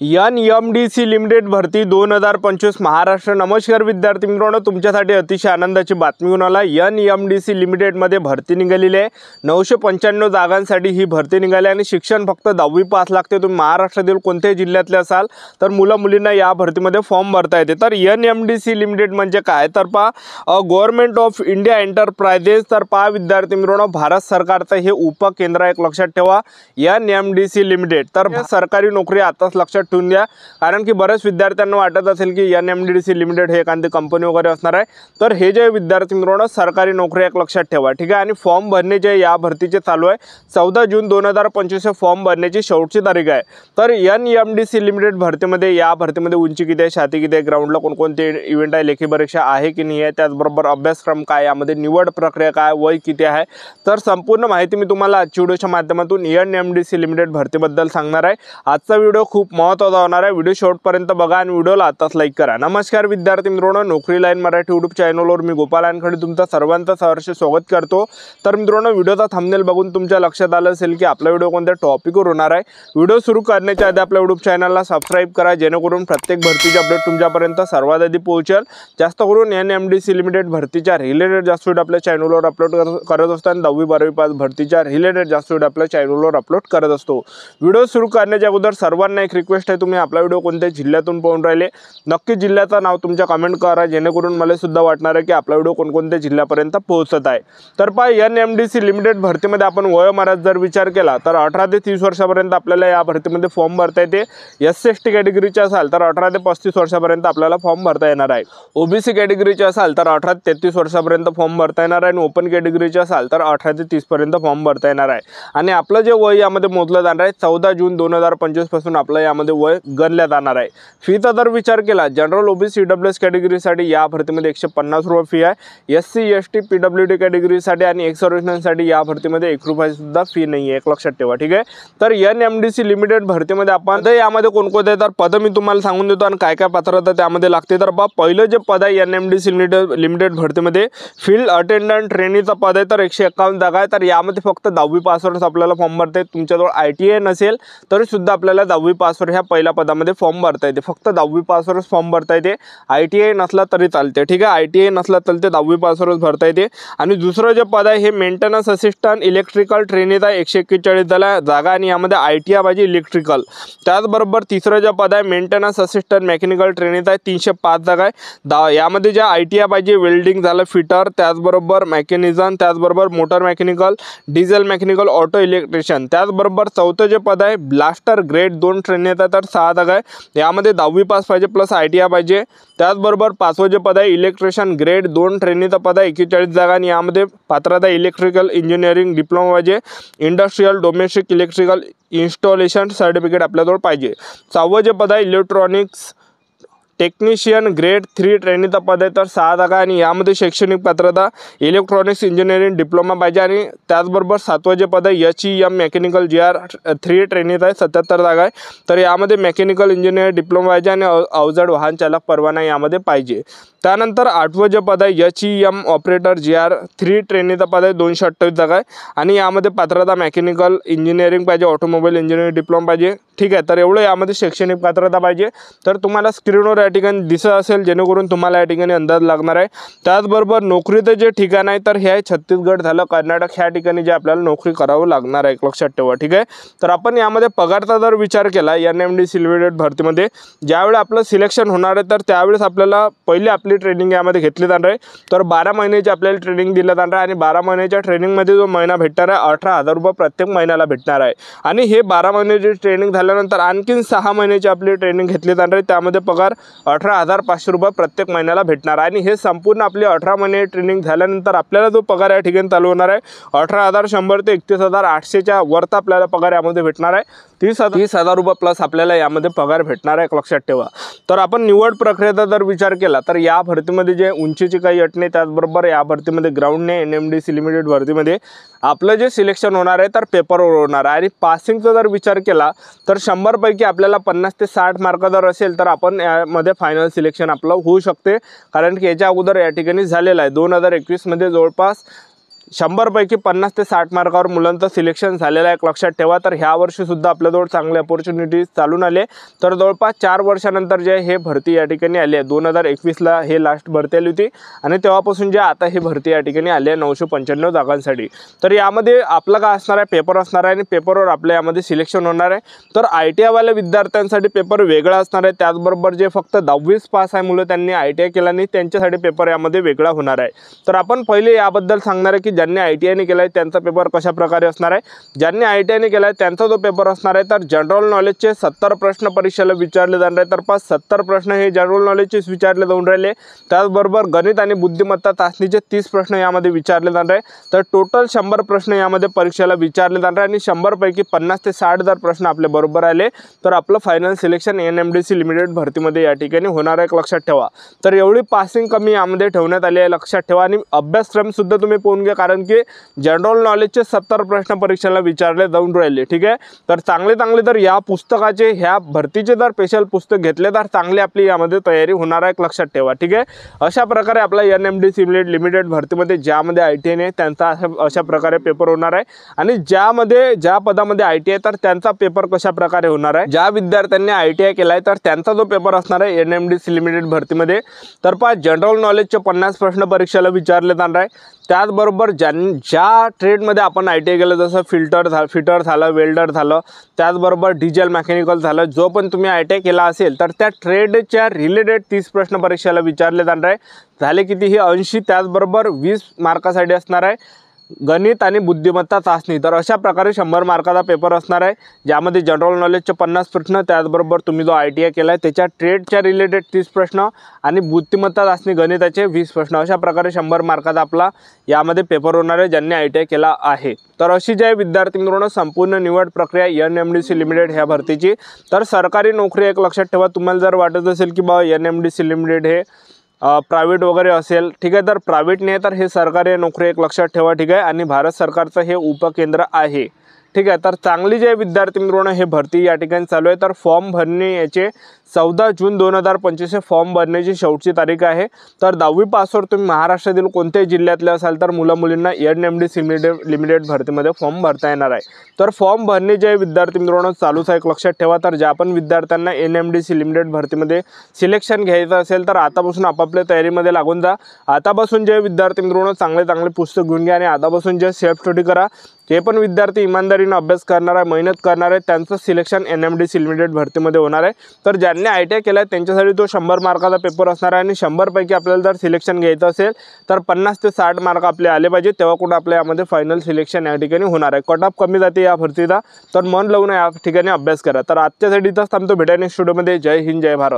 NMDC limited भरती 2025 महाराष्ट्र। नमस्कार विद्यार्थी मित्रांनो, तुमच्यासाठी अतिशय आनंदाची बातमी घेऊन आला। NMDC लिमिटेड मध्ये भरती निघालेली आहे। 995 जागांसाठी ही भरती निघाली आणि शिक्षण फक्त 10वी पास लागते। तुम्ही महाराष्ट्रातील कोणत्याही जिल्ह्यातले असाल तर मुलं-मुलींना या भरतीमध्ये फॉर्म भरता येते। तर NMDC लिमिटेड म्हणजे काय तर गव्हर्नमेंट ऑफ इंडिया एंटरप्राइजेस। तर विद्यार्थी मित्रांनो, भारत सरकारचं हे उपकेंद्र एक लक्षात ठेवा, NMDC लिमिटेड। तर सरकारी नोकरी आताच लक्षात ठेवून द्या, कारण की बरेच विद्यार्थ्यांना वाटत असेल की NMDC लिमिटेड हे एखादी कंपनी वगैरे असणार आहे। तर हे जे विद्यार्थी मित्रांनो, सरकारी नोकरी एक लक्षात ठेवा, ठीक आहे। आणि फॉर्म भरणे जे या भरतीचे चालू आहे 14 जून 2025 फॉर्म भरण्याची शेवटची तारीख आहे। तर NMDC लिमिटेड भरतीमध्ये या भरतीमध्ये उंची किती आहे, छाती किती आहे, ग्राउंडला कोणकोणते इव्हेंट आहे, लेखी परीक्षा आहे की नाही आहे, त्याचबरोबर अभ्यासक्रम काय, यामध्ये निवड प्रक्रिया काय, वय किती आहे, तर संपूर्ण माहिती मी तुम्हाला आजच्या व्हिडिओच्या माध्यमातून NMDC लिमिटेड भरतीबद्दल सांगणार आहे। आजचा व्हिडिओ खूप महत्त्वाचा होणार आहे। व्हिडिओ शेवटपर्यंत बघा आणि व्हिडिओला आताच लाईक करा। नमस्कार विद्यार्थी मित्रांनो, नोकरी लाईन मराठी यूट्यूब चॅनलवर मी गोपाल वानखेडे तुमचं सर्वांचं सहर्ष स्वागत करतो। तर मित्रांनो, व्हिडिओचा थंबनेल बघून तुमच्या लक्षात आलं असेल की आपला व्हिडिओ कोणत्या टॉपिकवर होणार आहे। व्हिडिओ सुरू करण्याच्या आधी आपल्या यूट्यूब चॅनलला सबस्क्राइब करा, जेणेकरून प्रत्येक भरतीची अपडेट तुमच्यापर्यंत सर्वात आधी पोहोचेल। जास्त करून NMDC लिमिटेड भरतीच्या रिलेटेड जास्त व्हिडिओ आपल्या चॅनलवर अपलोड करत असतो आणि 10वी 12वी पास भरतीच्या रिलेटेड जास्त व्हिडिओ आपल्या चॅनलवर अपलोड करत असतो। व्हिडिओ सुरू करण्याच्या अगोदर सर्वांना एक रिक्वेस्ट आहे, तुम्ही आपला व्हिडिओ कोणत्या जिल्ह्यातून पाहून राहिले नक्की जिल्ह्याचं नाव तुमच्या कमेंट करा, जेणेकरून मला सुद्धा वाटणार आहे की आपला व्हिडिओ कोणकोणत्या जिल्ह्यापर्यंत पोहोचत आहे। तर NMDC लिमिटेड भरतीमध्ये आपण वयोमर्याद जर विचार केला तर 18 ते 30 वर्षापर्यंत आपल्याला या भरतीमध्ये फॉर्म भरता येते। SC/ST कॅटेगरीचे असाल तर 18 ते 35 वर्षापर्यंत आपल्याला फॉर्म भरता येणार आहे। OBC कॅटेगरीचे असाल तर 18 ते 33 वर्षापर्यंत फॉर्म भरता येणार आहे आणि ओपन कॅटेगरीचे असाल तर 18 ते 30 पर्यंत फॉर्म भरता येणार आहे। आणि आपलं जे वय यामध्ये मोजलं जाणार आहे 14 जून 2025 पासून आपलं यामध्ये वय गणल्या जाणार आहे। फीचा जर विचार केला, जनरल OBC EWS कॅटेगरीसाठी या भरतीमध्ये 150 रुपये फी आहे। SC/ST PWD कॅटेगरीसाठी आणि एक्स सर्व्हिसमॅनसाठी या भरतीमध्ये 1 रुपया सुद्धा फी नाही आहे, एक लक्षात ठेवा, ठीक आहे। तर NMDC लिमिटेड भरतीमध्ये आपण यामध्ये कोणकोणते तर पद मी तुम्हाला सांगून देतो आणि काय काय पात्रता त्यामध्ये लागते। तर पहिलं जे पद आहे NMDC लिमिटेड भरतीमध्ये फील्ड अटेंडंट ट्रेनीचं पद आहे, तर 151 जागा आहे। तर यामध्ये फक्त 10वी पासवरच आपल्याला फॉर्म भरता येते। तुमच्याजवळ ITI नसेल तरी सुद्धा आपल्याला 10वी पासवर ह्या पहिल्या पदामध्ये फॉर्म भरता येते। फक्त 10वी पासवरच फॉर्म भरता येते, ITI नसला तरी चालते, ठीक आहे। ITI नसला तर ते 10वी पासवरच भरता येते। आणि दुसरं जे पद आहे हे मेंटेनन्स असिस्टंट इलेक्ट्रिकल ट्रेनीचं आहे, 141 जागा आणि यामध्ये ITI पाहिजे इलेक्ट्रिकल। त्याचबरोबर तिसरं जे पद आहे मेंटेनन्स असिस्टंट मेकॅनिकल ट्रेनीचं आहे, 305 जागा आहे। यामध्ये ज्या ITI पाहिजे वेल्डिंग झालं, फिटर, त्याचबरोबर मेकॅनिझम, त्याचबरोबर motor mechanical, diesel mechanical, auto electrician. त्याचबरोबर चौथं जे पद आहे ब्लास्टर ग्रेड 2 ट्रेनीचं आहे, तर 6 जागा आहे। यामध्ये 10वी पास पाहिजे प्लस ITI पाहिजे। त्याचबरोबर पाचवं जे पद आहे इलेक्ट्रिशियन ग्रेड 2 ट्रेनीचं पद आहे, 41 जागा आणि यामध्ये पात्रता इलेक्ट्रिकल इंजिनिअरिंग डिप्लोमा पाहिजे, industrial domestic electrical installation certificate आपल्याजवळ पाहिजे। 6वं जे पद आहे इलेक्ट्रॉनिक्स टेक्निशियन ग्रेड 3 ट्रेनीचं पद आहे, तर 6 जागा आणि यामध्ये शैक्षणिक पात्रता इलेक्ट्रॉनिक्स इंजिनिअरिंग डिप्लोमा पाहिजे। आणि त्याचबरोबर 7वं जे पद आहे HEM मेकॅनिकल GR 3 ट्रेनीचं आहे, 77 जागा आहे। तर यामध्ये मेकॅनिकल इंजिनिअर डिप्लोमा पाहिजे आणि अवजड वाहन चालक परवाना यामध्ये पाहिजे। त्यानंतर 8वं जे पद आहे HEM ऑपरेटर GR 3 ट्रेनीचं पद आहे, 228 जागा आहे आणि यामध्ये पात्रता मेकॅनिकल इंजिनिअरिंग पाहिजे, ऑटोमोबाईल इंजिनिअरिंग डिप्लोमा पाहिजे, ठीक आहे। तर एवढं यामध्ये शैक्षणिक पात्रता पाहिजे। तर तुम्हाला स्क्रीनवर या ठिकाणी दिसत असेल, जेणेकरून तुम्हाला या ठिकाणी अंदाज लागणार आहे। त्याचबरोबर नोकरीचं जे ठिकाण आहे तर हे आहे छत्तीसगड झालं, कर्नाटक, ह्या ठिकाणी जे आपल्याला नोकरी करावं लागणार आहे, एक लक्षात ठेवा, ठीक आहे। तर आपण यामध्ये पगारचा जर विचार केला NMDC लिमिटेड भरतीमध्ये ज्यावेळी आपलं सिलेक्शन होणार आहे तर त्यावेळेस आपल्याला पहिले आपली ट्रेनिंग यामध्ये घेतली जाणार आहे। तर 12 महिन्याची आपल्याला ट्रेनिंग दिलं जाणार आहे आणि 12 महिन्याच्या ट्रेनिंगमध्ये जो महिना भेटणार आहे 18,000 रुपये प्रत्येक महिन्याला भेटणार आहे। आणि हे 12 महिन्याची ट्रेनिंग झाल्यानंतर आणखीन 6 महिन्याची आपली ट्रेनिंग घेतली जाणार आहे, त्यामध्ये पगार 18,500 रुपये प्रत्येक महिन्याला भेटणार आहे। आणि हे संपूर्ण आपली 18 महिने ट्रेनिंग झाल्यानंतर आपल्याला जो पगार या ठिकाणी चालू होणार आहे 18,100 ते 31,800च्या वरचा आपल्याला पगार यामध्ये भेटणार आहे। 30,000 रुपये प्लस आपल्याला यामध्ये पगार भेटणार आहे, एक लक्षात ठेवा। तर आपण निवड प्रक्रियेचा जर विचार केला तर या भरतीमध्ये जे उंचीची काही अट नाही, त्याचबरोबर या भरतीमध्ये ग्राउंडने NMDC लिमिटेड भरतीमध्ये आपलं जे सिलेक्शन होणार आहे तर पेपरवर होणार आहे। आणि पासिंगचा जर विचार केला तर 100 पैकी आपल्याला 50 ते 60 मार्क जर असेल तर आपण यामध्ये फायनल सिलेक्शन आपलं होऊ शकते, कारण की याच्या अगोदर या ठिकाणी झालेलं आहे। 2021 मध्ये जवळपास 100पैकी 50 ते 60 मार्कावर मुलांचं सिलेक्शन झालेलं आहे, लक्षात ठेवा। तर ह्या वर्षीसुद्धा आपल्याजवळ चांगले अपॉर्च्युनिटीज चालून आले। तर जवळपास 4 वर्षानंतर जे हे भरती या ठिकाणी आली आहे। 2021ला हे लास्ट भरती आली होती आणि तेव्हापासून जे आता हे भरती या ठिकाणी आली आहे 995 जागांसाठी। तर यामध्ये आपलं काय असणार आहे, पेपर असणार आहे आणि पेपरवर आपल्या यामध्ये सिलेक्शन होणार आहे। तर ITI वाल्या विद्यार्थ्यांसाठी पेपर वेगळा असणार आहे। त्याचबरोबर जे फक्त 10वीच पास आहे मुलं, त्यांनी ITI केला नाही, त्यांच्यासाठी पेपर यामध्ये वेगळा होणार आहे। तर आपण पहिले याबद्दल सांगणार आहे की ज्यांनी ITI ने केला आहे त्यांचा पेपर कशा प्रकारे असणार आहे। ज्यांनी ITI ने केला आहे त्यांचा जो पेपर असणार आहे, तर जनरल नॉलेजचे 70 प्रश्न परीक्षेला विचारले जाणार आहे। तर 70 प्रश्न हे जनरल नॉलेजचेच विचारले जाऊन राहिले। त्याचबरोबर गणित आणि बुद्धिमत्ता चाचणीचे 30 प्रश्न यामध्ये विचारले जाणार आहे। तर टोटल 100 प्रश्न यामध्ये परीक्षेला विचारले जाणार आहे आणि 100 पैकी 50 ते 60 जर प्रश्न आपल्या बरोबर आले तर आपलं फायनल सिलेक्शन NMDC लिमिटेड भरतीमध्ये या ठिकाणी होणार आहे, लक्षात ठेवा। तर एवढी पासिंग कमी यामध्ये ठेवण्यात आली आहे, लक्षात ठेवा। आणि अभ्यासक्रम सुद्धा तुम्ही पाहून घ्या, कारण की जनरल नॉलेजचे 70 प्रश्न परीक्षेला विचारले जाऊन राहिले, ठीक आहे। तर चांगले जर या पुस्तकाचे ह्या भरतीचे जर स्पेशल पुस्तक घेतले तर चांगली आपली यामध्ये तयारी होणार आहे, लक्षात ठेवा, ठीक आहे। अशा प्रकारे आपला NMDC लिमिटेड भरतीमध्ये ज्यामध्ये ITI ने त्यांचा अशा प्रकारे पेपर होणार आहे आणि ज्या पदामध्ये ITI तर त्यांचा पेपर कशा प्रकारे होणार आहे। ज्या विद्यार्थ्यांनी ITI केला आहे तर त्यांचा जो पेपर असणार आहे NMDC लिमिटेड भरतीमध्ये, तर जनरल नॉलेजचे 50 प्रश्न परीक्षेला विचारले जाणार आहे। त्याचबरोबर ज्या ट्रेडमध्ये आपण ITI केलं, जसं फिटर झालं, वेल्डर झालं, त्याचबरोबर डिझेल मेकॅनिकल झालं, जो पण तुम्ही ITI केला असेल तर त्या ट्रेडच्या रिलेटेड 30 प्रश्न परीक्षेला विचारले जाणार आहे। झाले किती हे 80। त्याचबरोबर 20 मार्कासाठी असणार आहे गणित आणि बुद्धिमत्ता चाचणी। तर अशा प्रकारे 100 मार्काचा पेपर असणार आहे, ज्यामध्ये जनरल नॉलेजचे 50 प्रश्न, त्याचबरोबर तुम्ही जो ITI केला आहे त्याच्या ट्रेडच्या रिलेटेड 30 प्रश्न आणि बुद्धिमत्ता चाचणी गणिताचे 20 प्रश्न, अशा प्रकारे 100 मार्काचा आपला यामध्ये पेपर होणार आहे ज्यांनी ITI केला आहे। तर अशी जे विद्यार्थी मित्रांनो संपूर्ण निवड प्रक्रिया NMDC लिमिटेड ह्या भरतीची। तर सरकारी नोकरी एक लक्षात ठेवा, तुम्हाला जर वाटत असेल की बाबा NMDC लिमिटेड हे प्रायव्हेट वगैरे असेल, ठीक आहे, तर प्रायव्हेट नाही तर हे सरकारी नोकरी एक लक्षात ठेवा, ठीक आहे। आणि भारत सरकारचं हे उपकेंद्र आहे, ठीक आहे। तर चांगली जे विद्यार्थी मित्रांनो हे भरती या ठिकाणी चालू आहे। तर फॉर्म भरणे याचे 14 जून 2025 हे फॉर्म भरण्याची शेवटची तारीख आहे। तर 10वी पासवर तुम्ही महाराष्ट्रातील कोणत्याही जिल्ह्यातले असाल तर मुलं-मुलींना NMDC लिमिटेड भरतीमध्ये फॉर्म भरता येणार आहे। तर फॉर्म भरणे जे विद्यार्थी मित्रांनो चालूच आहे, लक्षात ठेवा। तर ज्या पण विद्यार्थ्यांना NMDC लिमिटेड भरतीमध्ये सिलेक्शन घ्यायचं असेल तर आतापासून आपापल्या तयारीमध्ये लागून जा। आतापासून जे विद्यार्थी मित्रांनो चांगले पुस्तक घेऊन घ्या आणि आतापासून जे सेल्फ स्टडी करा। जे पण विद्यार्थी इमानदारीने अभ्यास करणार आहे, मेहनत करणार आहे, त्यांचं सिलेक्शन NMDC लिमिटेड भरतीमध्ये होणार आहे। तर ज्यांनी ITI केला आहे त्यांच्यासाठी तो 100 मार्काचा पेपर असणार आहे आणि 100 पैकी आपल्याला जर सिलेक्शन घ्यायचं असेल तर 50 ते 60 मार्क आपले आले पाहिजे, तेव्हा कुठं आपल्या यामध्ये फायनल सिलेक्शन या ठिकाणी होणार आहे। कट ऑफ कमी जाते या भरतीचा, तर मन लावून या ठिकाणी अभ्यास करा। तर आजच्यासाठी इथंच थांबतो, भेटायला नेक्स्ट व्हिडिओमध्ये। जय हिंद, जय भारत।